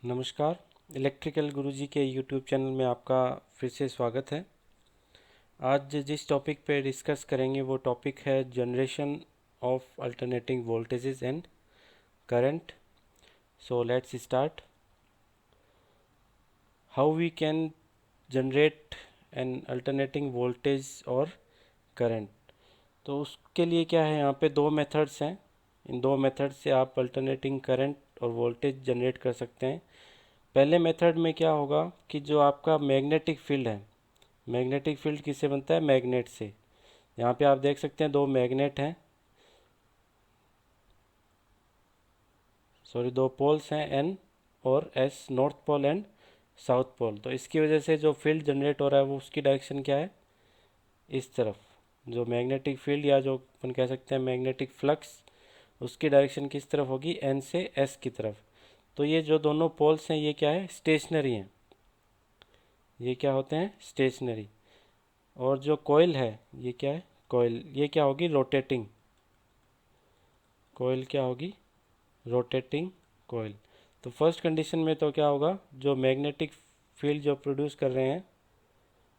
नमस्कार। इलेक्ट्रिकल गुरुजी के YouTube channel में आपका फिर से स्वागत है। आज जिस टॉपिक पे डिस्कस करेंगे वो टॉपिक है generation of alternating voltages and current. So let's start. How we can generate an alternating voltage और करंट। तो उसके लिए क्या है, यहाँ पे दो मेथड्स हैं। इन दो मेथड से आप अल्टरनेटिंग करंट और वोल्टेज जनरेट कर सकते हैं। पहले मेथड में क्या होगा कि जो आपका मैग्नेटिक फील्ड है, मैग्नेटिक फील्ड किससे बनता है? मैग्नेट से। यहाँ पे आप देख सकते हैं दो मैग्नेट हैं, सॉरी दो पोल्स हैं एन और S, north pole and south pole. तो इसकी वजह से जो फील्ड जनरेट हो रहा है वो उसकी डायरेक्शन क्या है? इस तरफ। जो मैग्नेटिक फील्ड या जो अपन कह सकते हैं मैग्नेटिक फ्लक्स, उसकी डायरेक्शन किस तरफ होगी? एन से एस की तरफ। तो ये जो दोनों पोल्स हैं ये क्या है? स्टेशनरी हैं। ये क्या होते हैं? स्टेशनरी। और जो कॉइल है ये क्या है? कॉइल ये क्या होगी? रोटेटिंग। कॉइल क्या होगी? Rotating coil. तो फर्स्ट कंडीशन में तो क्या होगा, जो मैग्नेटिक फील्ड जो प्रोड्यूस कर रहे हैं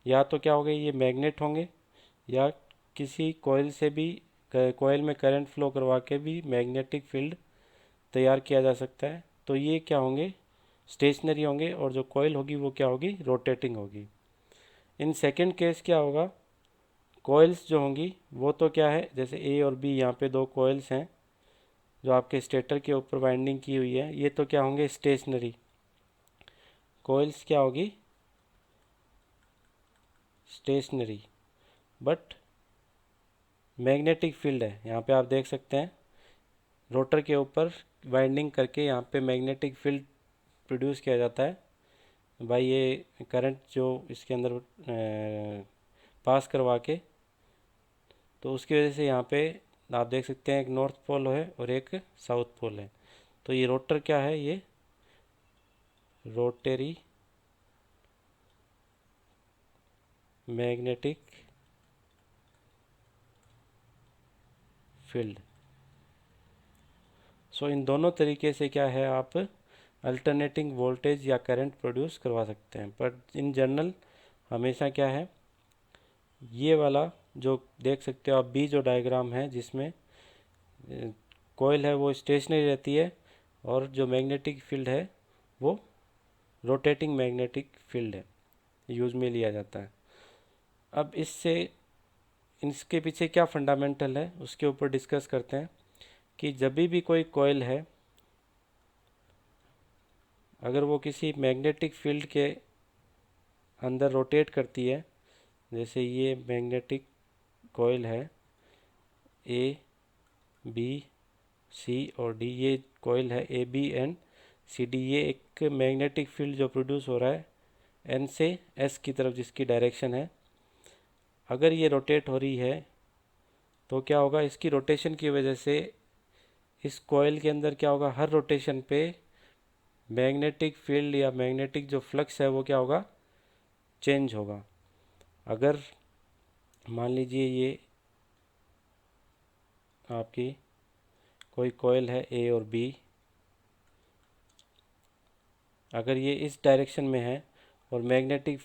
या तो क्या होंगे, ये मैग्नेट होंगे या किसी कॉइल से भी, कॉइल में करंट फ्लो करवा के भी मैग्नेटिक फील्ड तैयार किया जा सकता है। तो ये क्या होंगे? स्टेशनरी होंगे। और जो कॉइल होगी वो क्या होगी? रोटेटिंग होगी। इन सेकेंड केस क्या होगा, कॉइल्स जो होंगी वो तो क्या है, जैसे ए और बी, यहाँ पे दो कॉइल्स हैं जो आपके स्टेटर के ऊपर वाइंडिंग की हुई है, ये तो क्या होंगे? स्टेशनरी। कॉइल्स क्या होगी? स्टेशनरी। बट मैग्नेटिक फील्ड है, यहाँ पे आप देख सकते हैं रोटर के ऊपर वाइंडिंग करके यहाँ पे मैग्नेटिक फील्ड प्रोड्यूस किया जाता है भाई, ये करंट जो इसके अंदर पास करवा के। तो उसकी वजह से यहाँ पे आप देख सकते हैं एक नॉर्थ पोल है और एक साउथ पोल है। तो ये रोटर क्या है? ये रोटरी मैग्नेटिक फील्ड। सो इन दोनों तरीके से क्या है, आप अल्टरनेटिंग वोल्टेज या करंट प्रोड्यूस करवा सकते हैं। पर इन जनरल हमेशा क्या है, ये वाला जो देख सकते हो आप बी जो डायग्राम है, जिसमें कॉइल है वो स्टेशनरी रहती है और जो मैग्नेटिक फील्ड है वो रोटेटिंग मैग्नेटिक फील्ड है, यूज में लिया जाता है। अब इससे इसके पीछे क्या फंडामेंटल है उसके ऊपर डिस्कस करते हैं कि जब भी कोई कॉइल है, अगर वो किसी मैग्नेटिक फील्ड के अंदर रोटेट करती है, जैसे ये मैग्नेटिक कॉइल है ए बी सी और डी, ये कॉइल है A B and C D, ये एक मैग्नेटिक फील्ड जो प्रोड्यूस हो रहा है एन से एस की तरफ जिसकी डायरेक्शन है, अगर ये रोटेट हो रही है तो क्या होगा, इसकी रोटेशन की वजह से इस कॉइल के अंदर क्या होगा, हर रोटेशन पे मैग्नेटिक फील्ड या मैग्नेटिक जो फ्लक्स है वो क्या होगा? चेंज होगा। अगर मान लीजिए ये आपकी कोई कॉइल है ए और बी, अगर ये इस डायरेक्शन में है और मैग्नेटिक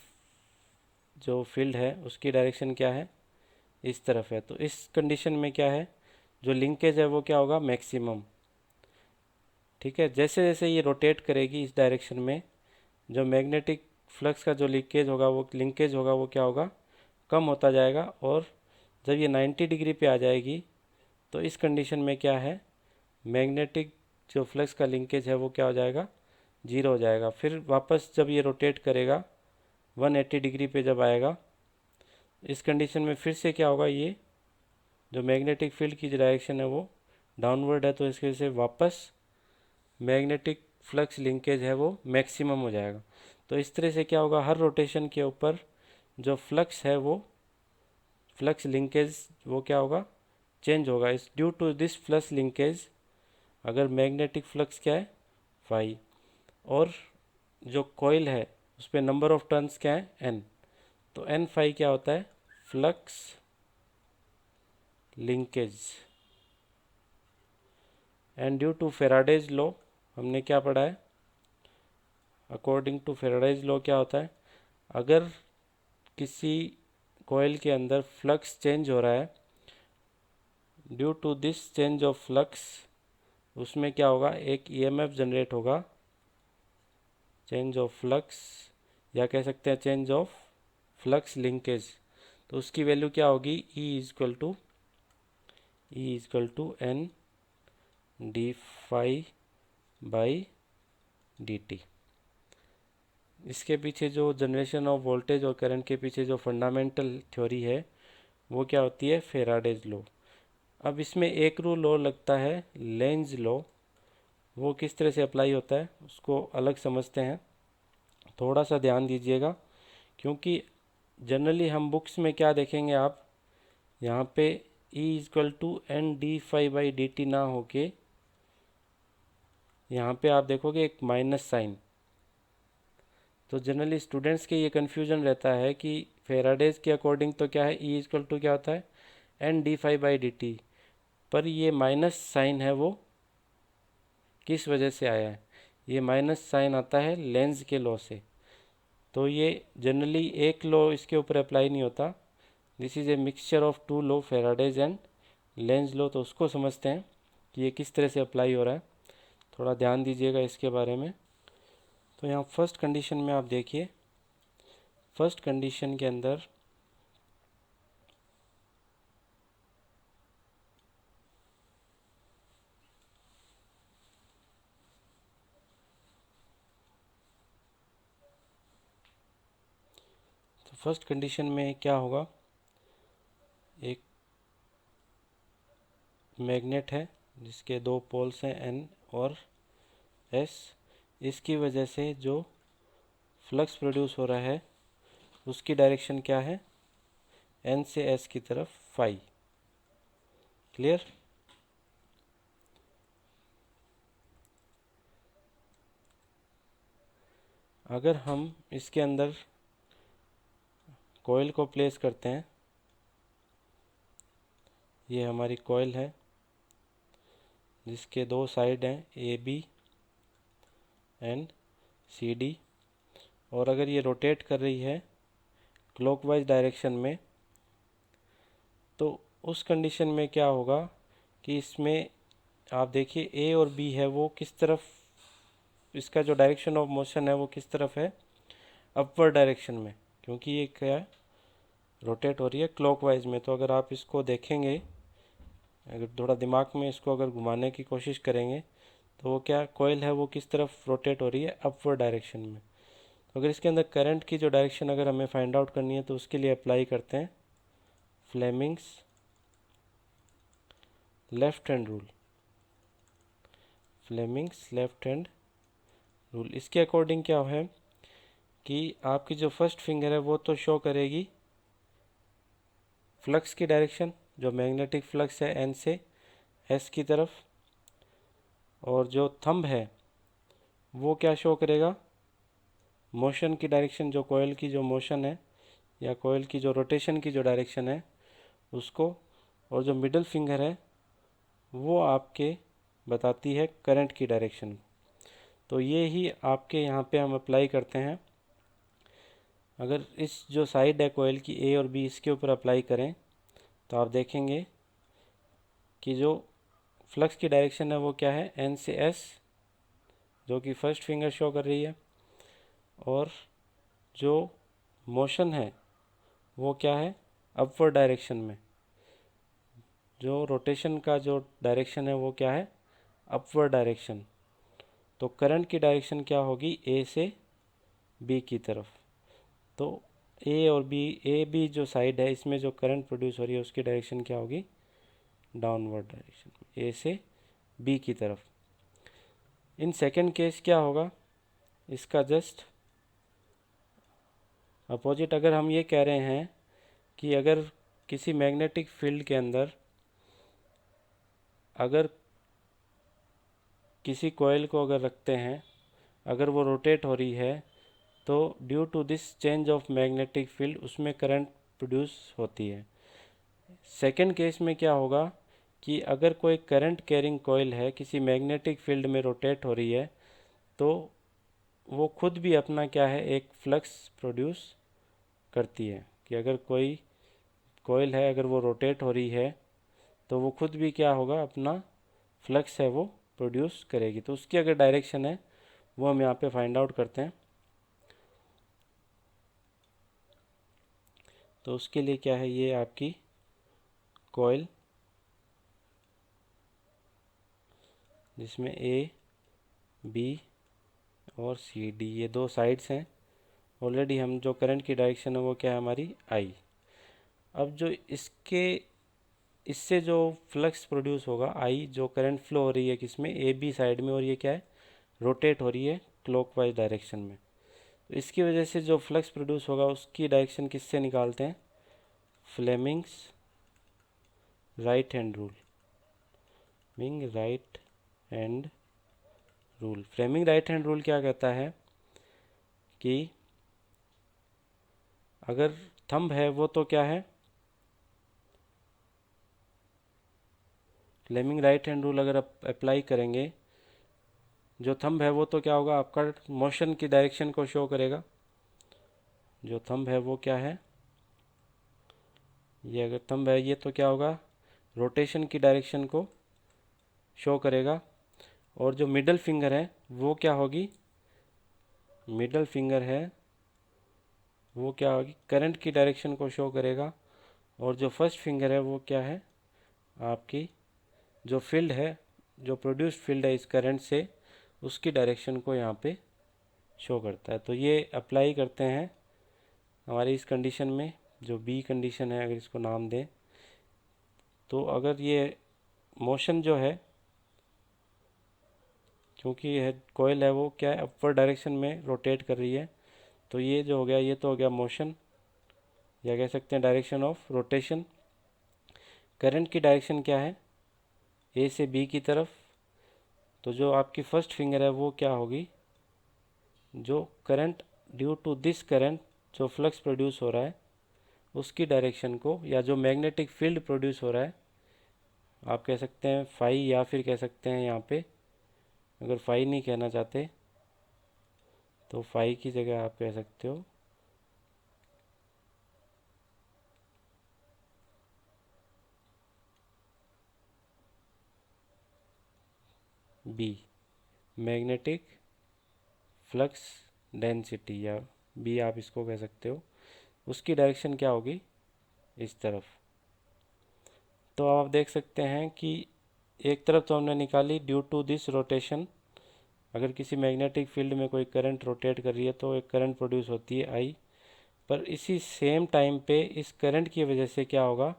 जो फील्ड है उसकी डायरेक्शन क्या है? इस तरफ है, तो इस कंडीशन में क्या है, जो लिंकेज है वो क्या होगा? मैक्सिमम। ठीक है, जैसे जैसे ये रोटेट करेगी इस डायरेक्शन में, जो मैग्नेटिक फ्लक्स का जो लीकेज होगा वो लिंकेज होगा वो क्या होगा? कम होता जाएगा। और जब ये 90 डिग्री पे आ जाएगी तो इस कंडीशन में क्या है, मैग्नेटिक जो फ्लक्स का लिंकेज है वो क्या हो जाएगा? जीरो हो जाएगा। फिर वापस जब ये रोटेट करेगा 180 डिग्री पे जब आएगा, इस कंडीशन में फिर से क्या होगा, ये जो मैग्नेटिक फील्ड की डायरेक्शन है वो डाउनवर्ड है, तो इसकी वजह से वापस मैग्नेटिक फ्लक्स लिंकेज है वो मैक्सिमम हो जाएगा। तो इस तरह से क्या होगा, हर रोटेशन के ऊपर जो फ्लक्स है वो फ्लक्स लिंकेज वो क्या होगा? चेंज होगा। इस due to this flux linkage, अगर मैग्नेटिक फ्लक्स क्या है? फाई, और जो कॉइल है उस पर नंबर ऑफ टर्न्स क्या है? एन। तो एन फाई क्या होता है? Flux linkage. And due to Faraday's law, हमने क्या पढ़ा है? अकॉर्डिंग टू फेराडेज लॉ क्या होता है, अगर किसी कॉइल के अंदर फ्लक्स चेंज हो रहा है, due to this change of flux, उसमें क्या होगा, एक ईएमएफ जनरेट होगा, चेंज ऑफ फ्लक्स, या कह सकते हैं चेंज ऑफ फ्लक्स लिंकेज। तो उसकी वैल्यू क्या होगी, E is equal to N D phi by D t. इसके पीछे जो जनरेशन ऑफ वोल्टेज और करंट के पीछे जो फंडामेंटल थ्योरी है वो क्या होती है, फेराडेज लॉ। अब इसमें एक रूल और लगता है, लेंज लॉ। वो किस तरह से अप्लाई होता है उसको अलग समझते हैं, थोड़ा सा ध्यान दीजिएगा, क्योंकि जनरली हम बुक्स में क्या देखेंगे, आप यहाँ पे E equal to N D phi by D T ना होके यहाँ पे आप देखोगे एक माइनस साइन। तो जनरली स्टूडेंट्स के ये कन्फ्यूजन रहता है कि फेराडेज के अकॉर्डिंग तो क्या है, E इजक्वल टू क्या होता है, N D phi by D T, पर ये माइनस साइन है वो किस वजह से आया है, ये माइनस साइन आता है लेंज के लॉ से। तो ये जनरली एक लॉ इसके ऊपर अप्लाई नहीं होता, this is a mixture of two law, Faraday's and Lenz law. तो उसको समझते हैं कि ये किस तरह से अप्लाई हो रहा है, थोड़ा ध्यान दीजिएगा इसके बारे में। तो यहाँ फर्स्ट कंडीशन में आप देखिए, फर्स्ट कंडीशन के अंदर तो फर्स्ट कंडीशन में क्या होगा, एक मैग्नेट है जिसके दो पोल्स हैं एन और एस, इसकी वजह से जो फ्लक्स प्रोड्यूस हो रहा है उसकी डायरेक्शन क्या है, एन से एस की तरफ फाई। क्लियर। अगर हम इसके अंदर कॉइल को प्लेस करते हैं, ये हमारी कॉइल है जिसके दो साइड हैं A B and C D, और अगर ये रोटेट कर रही है क्लॉकवाइज डायरेक्शन में, तो उस कंडीशन में क्या होगा कि इसमें आप देखिए ए और बी है वो किस तरफ, इसका जो डायरेक्शन ऑफ मोशन है वो किस तरफ है, अपवर्ड डायरेक्शन में, क्योंकि ये क्या है, रोटेट हो रही है क्लॉकवाइज में। तो अगर आप इसको देखेंगे, अगर थोड़ा दिमाग में इसको अगर घुमाने की कोशिश करेंगे, तो वो क्या कॉइल है वो किस तरफ रोटेट हो रही है, अपवर्ड डायरेक्शन में। तो अगर इसके अंदर करंट की जो डायरेक्शन अगर हमें फाइंड आउट करनी है, तो उसके लिए अप्लाई करते हैं Fleming's left hand rule, Fleming's left hand rule. इसके अकॉर्डिंग क्या है कि आपकी जो फर्स्ट फिंगर है वो तो शो करेगी फ्लक्स की डायरेक्शन, जो मैग्नेटिक फ्लक्स है एन से एस की तरफ, और जो थंब है वो क्या शो करेगा, मोशन की डायरेक्शन, जो कॉइल की जो मोशन है या कॉइल की जो रोटेशन की जो डायरेक्शन है उसको, और जो मिडिल फिंगर है वो आपके बताती है करंट की डायरेक्शन। तो ये ही आपके यहाँ पे हम अप्लाई करते हैं। अगर इस जो साइड है कॉइल की ए और बी, इसके ऊपर अप्लाई करें तो आप देखेंगे कि जो फ्लक्स की डायरेक्शन है वो क्या है, एन से एस, जो कि फर्स्ट फिंगर शो कर रही है, और जो मोशन है वो क्या है, अपवर्ड डायरेक्शन में, जो रोटेशन का जो डायरेक्शन है वो क्या है, अपवर्ड डायरेक्शन। तो करंट की डायरेक्शन क्या होगी, ए से बी की तरफ। तो ए और बी, ए बी जो साइड है इसमें जो करंट प्रोड्यूस हो रही है उसकी डायरेक्शन क्या होगी, डाउनवर्ड डायरेक्शन, ए से बी की तरफ। इन सेकेंड केस क्या होगा, इसका जस्ट अपोजिट। अगर हम ये कह रहे हैं कि अगर किसी मैग्नेटिक फील्ड के अंदर अगर किसी कॉइल को अगर रखते हैं, अगर वो रोटेट हो रही है, तो due to this change of magnetic field उसमें करंट प्रोड्यूस होती है। सेकेंड केस में क्या होगा कि अगर कोई करंट कैरिंग कॉइल है किसी मैग्नेटिक फील्ड में रोटेट हो रही है, तो वो खुद भी अपना क्या है एक फ्लक्स प्रोड्यूस करती है, कि अगर कोई कोयल है अगर वो रोटेट हो रही है तो वो खुद भी क्या होगा अपना फ्लक्स है वो प्रोड्यूस करेगी। तो उसकी अगर डायरेक्शन है वो हम यहाँ पे फाइंड आउट करते हैं। तो उसके लिए क्या है, ये आपकी कॉइल जिसमें ए बी और सी डी ये दो साइड्स हैं। ऑलरेडी हम जो करंट की डायरेक्शन है वो क्या है हमारी आई। अब जो इससे जो फ्लक्स प्रोड्यूस होगा आई, जो करंट फ्लो हो रही है किसमें, ए बी साइड में, और ये क्या है रोटेट हो रही है क्लॉकवाइज डायरेक्शन में। तो इसकी वजह से जो फ्लक्स प्रोड्यूस होगा उसकी डायरेक्शन किससे निकालते हैं, Fleming's right hand rule. Right hand rule, Fleming right hand rule क्या कहता है कि अगर थंब है वो तो क्या है, फ्लेमिंग राइट हैंड रूल अगर आप अप्लाई करेंगे, जो थंब है वो तो क्या होगा आपका मोशन की डायरेक्शन को शो करेगा। जो थंब है वो क्या है, ये अगर थंब है ये तो क्या होगा रोटेशन की डायरेक्शन को शो करेगा। और जो मिडल फिंगर है वो क्या होगी, मिडल फिंगर है वो क्या होगी करंट की डायरेक्शन को शो करेगा। और जो फर्स्ट फिंगर है वो क्या है आपकी जो फील्ड है, जो प्रोड्यूस्ड फील्ड है इस करंट से, उसकी डायरेक्शन को यहाँ पे शो करता है। तो ये अप्लाई करते हैं हमारी इस कंडीशन में, जो बी कंडीशन है अगर इसको नाम दें। तो अगर ये मोशन जो है, क्योंकि यह कोयल है वो क्या है अपवर्ड डायरेक्शन में रोटेट कर रही है, तो ये जो हो गया ये तो हो गया मोशन, या कह सकते हैं डायरेक्शन ऑफ रोटेशन। करंट की डायरेक्शन क्या है ए से बी की तरफ। तो जो आपकी फर्स्ट फिंगर है वो क्या होगी, जो current due to this current जो फ्लक्स प्रोड्यूस हो रहा है उसकी डायरेक्शन को, या जो मैग्नेटिक फील्ड प्रोड्यूस हो रहा है आप कह सकते हैं फाई, या फिर कह सकते हैं यहाँ पे अगर फाई नहीं कहना चाहते तो फाई की जगह आप कह सकते हो बी, मैग्नेटिक फ्लक्स डेंसिटी, या बी आप इसको कह सकते हो। उसकी डायरेक्शन क्या होगी इस तरफ। तो आप देख सकते हैं कि एक तरफ तो हमने निकाली ड्यू टू दिस रोटेशन, अगर किसी मैग्नेटिक फील्ड में कोई करंट रोटेट कर रही है तो एक करंट प्रोड्यूस होती है आई। पर इसी सेम टाइम पे इस करंट की वजह से क्या होगा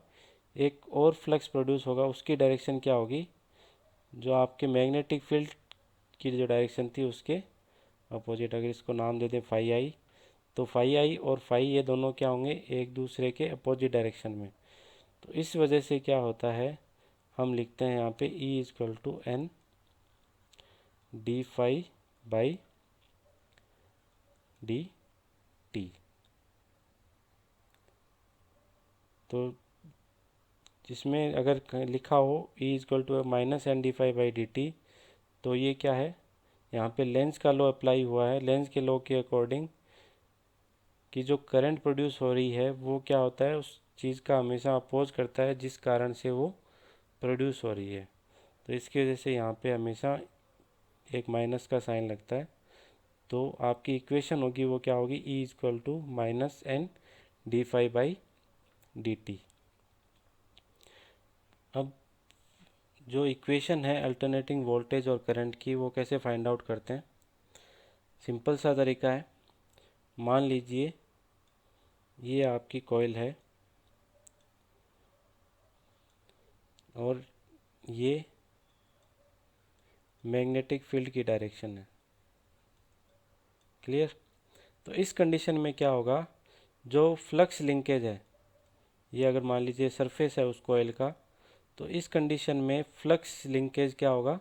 एक और फ्लक्स प्रोड्यूस होगा, उसकी डायरेक्शन क्या होगी, जो आपके मैग्नेटिक फील्ड की जो डायरेक्शन थी उसके अपोजिट। अगर इसको नाम दे दें फाई आई, तो फाई आई और फाई ये दोनों क्या होंगे एक दूसरे के अपोजिट डायरेक्शन में। तो इस वजह से क्या होता है हम लिखते हैं यहाँ पे E equal to N D phi by D T. तो जिसमें अगर लिखा हो E equal to minus N D phi by D T, तो ये क्या है यहाँ पे लेंस का लॉ अप्लाई हुआ है। लेंस के लॉ के अकॉर्डिंग कि जो करंट प्रोड्यूस हो रही है वो क्या होता है उस चीज़ का हमेशा अपोज करता है जिस कारण से वो प्रोड्यूस हो रही है। तो इसकी वजह से यहाँ पे हमेशा एक माइनस का साइन लगता है। तो आपकी इक्वेशन होगी वो क्या होगी E equal to minus N D phi by D T. अब जो इक्वेशन है अल्टरनेटिंग वोल्टेज और करंट की वो कैसे फाइंड आउट करते हैं, सिंपल सा तरीका है। मान लीजिए ये आपकी कॉइल है और ये मैग्नेटिक फील्ड की डायरेक्शन है, क्लियर। तो इस कंडीशन में क्या होगा, जो फ्लक्स लिंकेज है ये अगर मान लीजिए सरफेस है उस कॉइल का, तो इस कंडीशन में फ्लक्स लिंकेज क्या होगा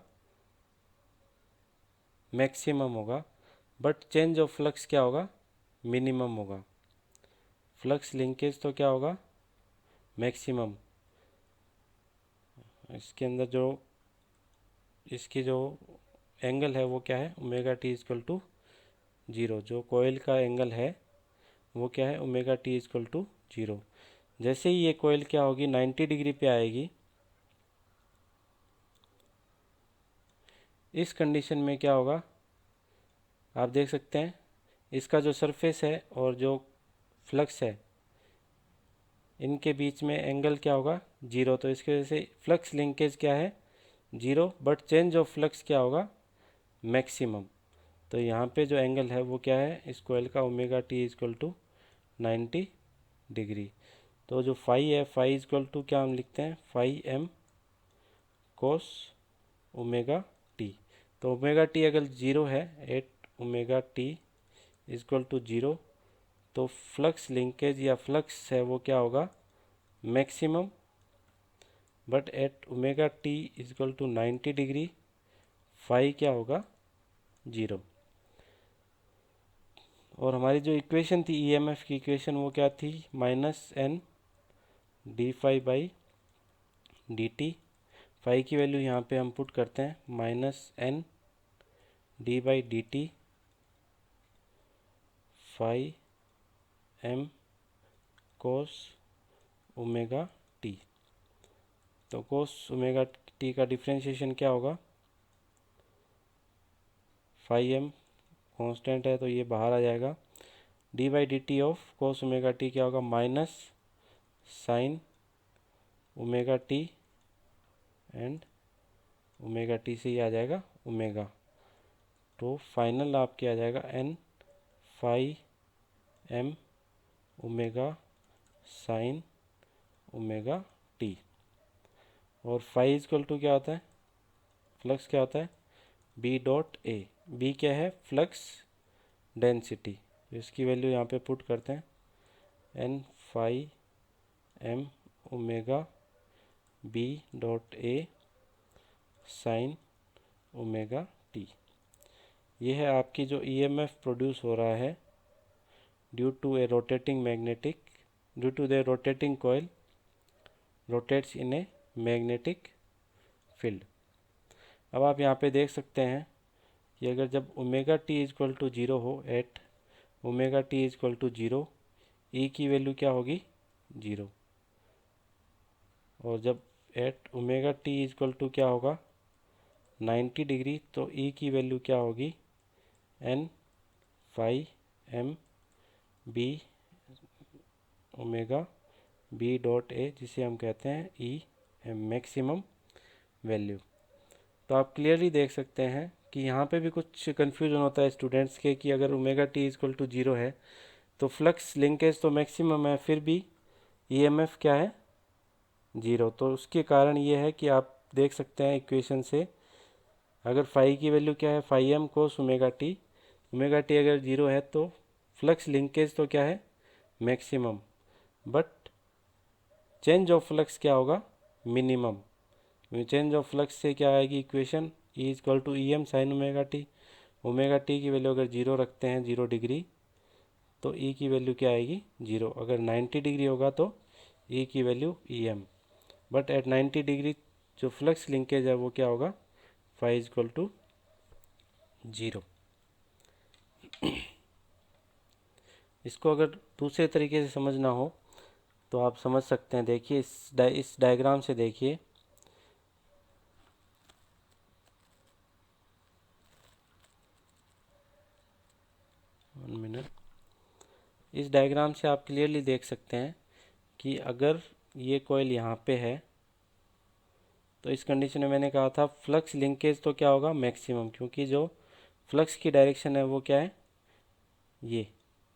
मैक्सिमम होगा, बट चेंज ऑफ फ्लक्स क्या होगा मिनिमम होगा। फ्लक्स लिंकेज तो क्या होगा मैक्सिमम, इसके अंदर जो इसकी जो एंगल है वो क्या है omega T equal to zero, जो कोयल का एंगल है वो क्या है, omega T equal to zero. जैसे ही ये कोयल क्या होगी 90 डिग्री पे आएगी, इस कंडीशन में क्या होगा आप देख सकते हैं, इसका जो सरफेस है और जो फ्लक्स है इनके बीच में एंगल क्या होगा, जीरो। तो इसकी वजह से फ्लक्स लिंकेज क्या है, zero, but change of flux क्या होगा, मैक्सिमम। तो यहाँ पे जो एंगल है वो क्या है, इस कोयल का omega T equal to 90 degree. तो जो फाई है, फाई इजक्वल टू क्या हम लिखते हैं, phi M cos omega T. तो ओमेगा टी अगर जीरो है, at omega T equal to zero, तो फ्लक्स लिंकेज या फ्लक्स है वो क्या होगा, maximum, but at omega T equal to 90 degree phi क्या होगा, जीरो। और हमारी जो इक्वेशन थी ईएमएफ की इक्वेशन वो क्या थी, minus N D phi by D T. Phi की वैल्यू यहाँ पे हम पुट करते हैं, minus N D by D T phi M cos omega T. तो कोस ओमेगा टी का डिफ्रेंशिएशन क्या होगा, फाई एम कांस्टेंट है तो ये बाहर आ जाएगा, D by D T of cos omega T क्या होगा, minus sign omega T and omega T से ही आ जाएगा ओमेगा। तो फाइनल आपके आ जाएगा N phi M omega sine omega T. और फाई इजक्वल टू क्या होता है, फ्लक्स क्या होता है, बी डॉट ए। बी क्या है, फ्लक्स डेंसिटी। इसकी वैल्यू यहाँ पे पुट करते हैं, N phi M omega B dot A sine omega T. ये है आपकी जो ईएमएफ प्रोड्यूस हो रहा है due to a rotating magnetic, due to the rotating coil rotates in a magnetic field. अब आप यहाँ पे देख सकते हैं कि अगर जब omega T equal to zero हो, at omega T equal to zero, E की वैल्यू क्या होगी, जीरो। और जब at omega T equal to क्या होगा, 90 डिग्री, तो ई की वैल्यू क्या होगी, N phi M B omega B dot A, जिसे हम कहते हैं ई एम मैक्सिमम वैल्यू। तो आप क्लियरली देख सकते हैं कि यहाँ पे भी कुछ कन्फ्यूजन होता है स्टूडेंट्स के कि अगर omega T equal to zero है तो फ्लक्स लिंकेज तो मैक्सिमम है, फिर भी ईएमएफ क्या है, जीरो। तो उसके कारण ये है कि आप देख सकते हैं इक्वेशन से, अगर फाई की वैल्यू क्या है, phi M cos omega T अगर जीरो है तो फ्लक्स लिंकेज तो क्या है, maximum, but change of flux क्या होगा, मिनिमम। चेंज ऑफ फ्लक्स से क्या आएगी equation, E equal to E M sine omega T की वैल्यू अगर जीरो रखते हैं, जीरो डिग्री, तो ई की वैल्यू क्या आएगी, जीरो। अगर 90 डिग्री होगा तो ई की value E M, but at 90 degree जो फ्लक्स लिंकेज है वो क्या होगा, फाई इजक्वल टू जीरो। इसको अगर दूसरे तरीके से समझना हो तो आप समझ सकते हैं, देखिए इस डायग्राम से देखिए, वन मिनट। इस डायग्राम से आप क्लियरली देख सकते हैं कि अगर ये कॉइल यहाँ पे है तो इस कंडीशन में मैंने कहा था फ्लक्स लिंकेज तो क्या होगा, मैक्सिमम, क्योंकि जो फ्लक्स की डायरेक्शन है वो क्या है, ये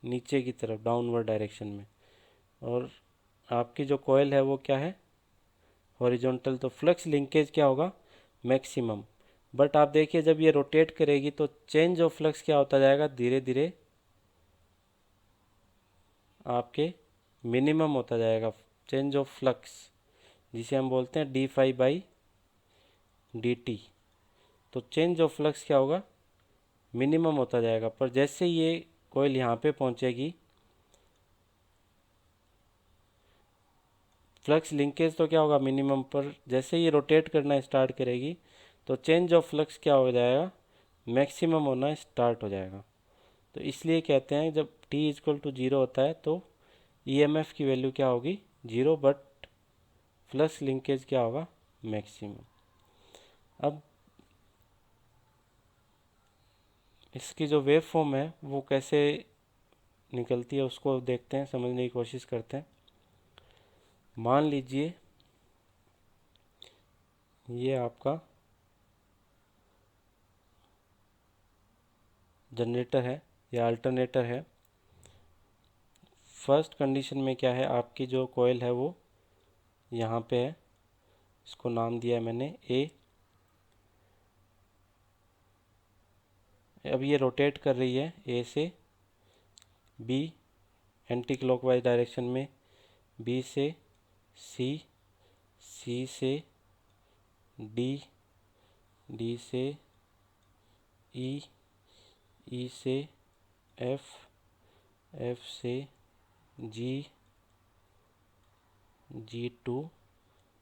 नीचे की तरफ डाउनवर्ड डायरेक्शन में, और आपकी जो कॉइल है वो क्या है, हॉरिजॉन्टल। तो फ्लक्स लिंकेज क्या होगा, मैक्सिमम। बट आप देखिए जब ये रोटेट करेगी तो चेंज ऑफ फ्लक्स क्या होता जाएगा, धीरे धीरे आपके मिनिमम होता जाएगा, चेंज ऑफ फ्लक्स, जिसे हम बोलते हैं D phi by D T. तो चेंज ऑफ फ्लक्स क्या होगा, मिनिमम होता जाएगा। पर जैसे ये कॉइल यहाँ पे पहुँचेगी, फ्लक्स लिंकेज तो क्या होगा, मिनिमम, पर जैसे ये रोटेट करना स्टार्ट करेगी तो चेंज ऑफ फ्लक्स क्या हो जाएगा, मैक्सिमम होना स्टार्ट हो जाएगा। तो इसलिए कहते हैं जब t इक्वल टू 0 होता है तो EMF की वैल्यू क्या होगी 0, बट फ्लक्स लिंकेज क्या होगा मैक्सिमम। अब इसकी जो वेव फॉर्म है वो कैसे निकलती है उसको देखते हैं, समझने की कोशिश करते हैं। मान लीजिए ये आपका जनरेटर है या अल्टरनेटर है। फर्स्ट कंडीशन में क्या है, आपकी जो कॉइल है वो यहाँ पे है, इसको नाम दिया है मैंने ए। अब ये रोटेट कर रही है ए से बी एंटी क्लॉकवाइज डायरेक्शन में, बी से सी, सी से डी, डी से ई, ई से एफ, एफ से G, G to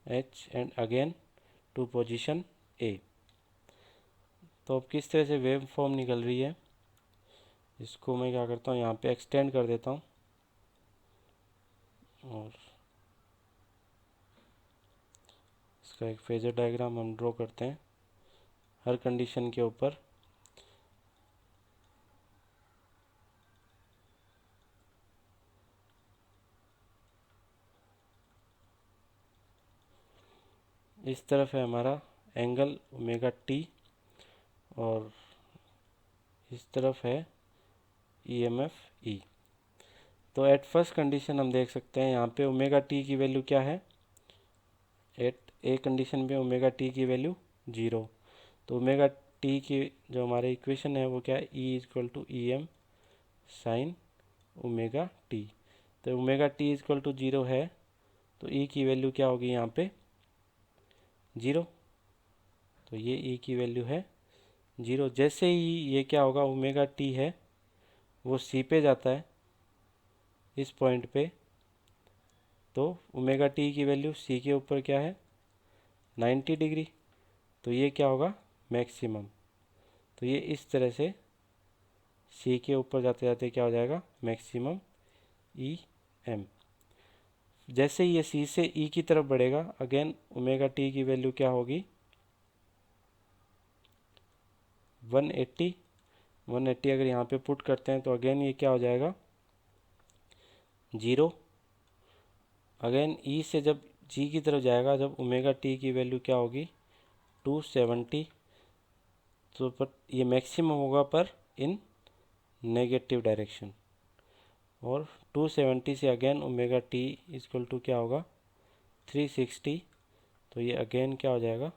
H and again to position A. तो अब किस तरह से वेव फॉर्म निकल रही है, इसको मैं क्या करता हूँ यहाँ पे एक्सटेंड कर देता हूँ और इसका एक फेजर डायग्राम हम ड्रॉ करते हैं हर कंडीशन के ऊपर। इस तरफ है हमारा एंगल ओमेगा टी और इस तरफ है EMF E। तो एट फर्स्ट कंडीशन हम देख सकते हैं यहाँ पे ओमेगा टी की वैल्यू क्या है, एट ए कंडीशन पे ओमेगा टी की वैल्यू 0। तो ओमेगा टी की जो हमारे इक्वेशन है वो क्या है, E equal to EM sine omega T. तो ओमेगा टी इक्वल टू 0 है तो E की वैल्यू क्या होगी यहाँ पे 0। तो ये E की वैल्यू है 0। जैसे ही ये क्या होगा ओमेगा टी है वो C पे जाता है इस पॉइंट पे, तो ओमेगा टी की वैल्यू C के ऊपर क्या है 90 डिग्री। तो ये क्या होगा मैक्सिमम। तो ये इस तरह से C के ऊपर जाते जाते क्या हो जाएगा मैक्सिमम EM। जैसे ही ये C से E की तरफ बढ़ेगा अगेन ओमेगा टी की वैल्यू क्या होगी 180। 180 अगर यहाँ पे पुट करते हैं तो अगेन ये क्या हो जाएगा 0। अगेन E से जब G की तरफ जाएगा, जब ओमेगा टी की वैल्यू क्या होगी 270। तो पर ये मैक्सिमम होगा पर इन नेगेटिव डायरेक्शन। और 270 से again omega T equal to क्या होगा 360। तो ये अगेन क्या हो जाएगा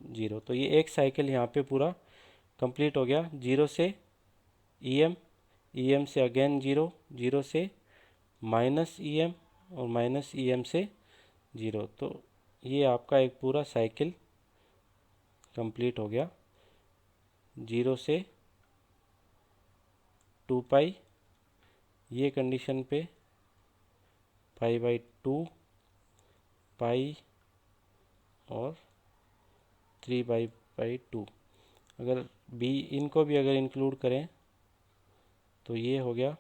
0। तो ये एक साइकिल यहाँ पे पूरा कंप्लीट हो गया। 0 से EM, EM से अगेन 0, 0 से माइनस EM और माइनस EM से 0। तो ये आपका एक पूरा साइकिल कंप्लीट हो गया। 0 से 2 पाई, ये कंडीशन पे पाई बाई 2, पाई और 3 बाई 2। अगर बी इनको भी अगर इंक्लूड करें तो ये हो गया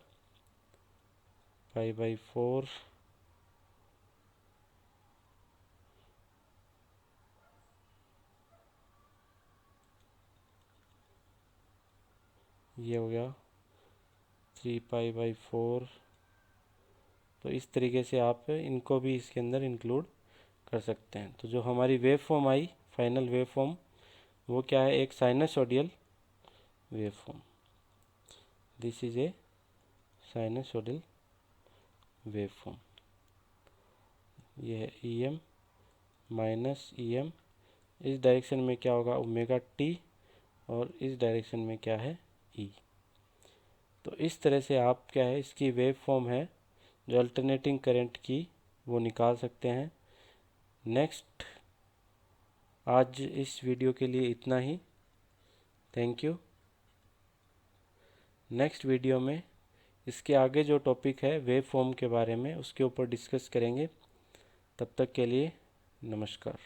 पाई बाई 4, ये हो गया 3 पाई बाई 4। तो इस तरीके से आप इनको भी इसके अंदर इंक्लूड कर सकते हैं। तो जो हमारी वेव फॉर्म आई फाइनल वेव फॉर्म वो क्या है, एक sinusoidal wave form. This is a sinusoidal wave form. ये है EM माइनस EM। इस डायरेक्शन में क्या होगा ओमेगा टी और इस डायरेक्शन में क्या है E। तो इस तरह से आप क्या है इसकी वेव फॉर्म है जो अल्टरनेटिंग करंट की वो निकाल सकते हैं। नेक्स्ट आज इस वीडियो के लिए इतना ही। Thank you. नेक्स्ट वीडियो में इसके आगे जो टॉपिक है वेव फॉर्म के बारे में उसके ऊपर डिस्कस करेंगे। तब तक के लिए नमस्कार।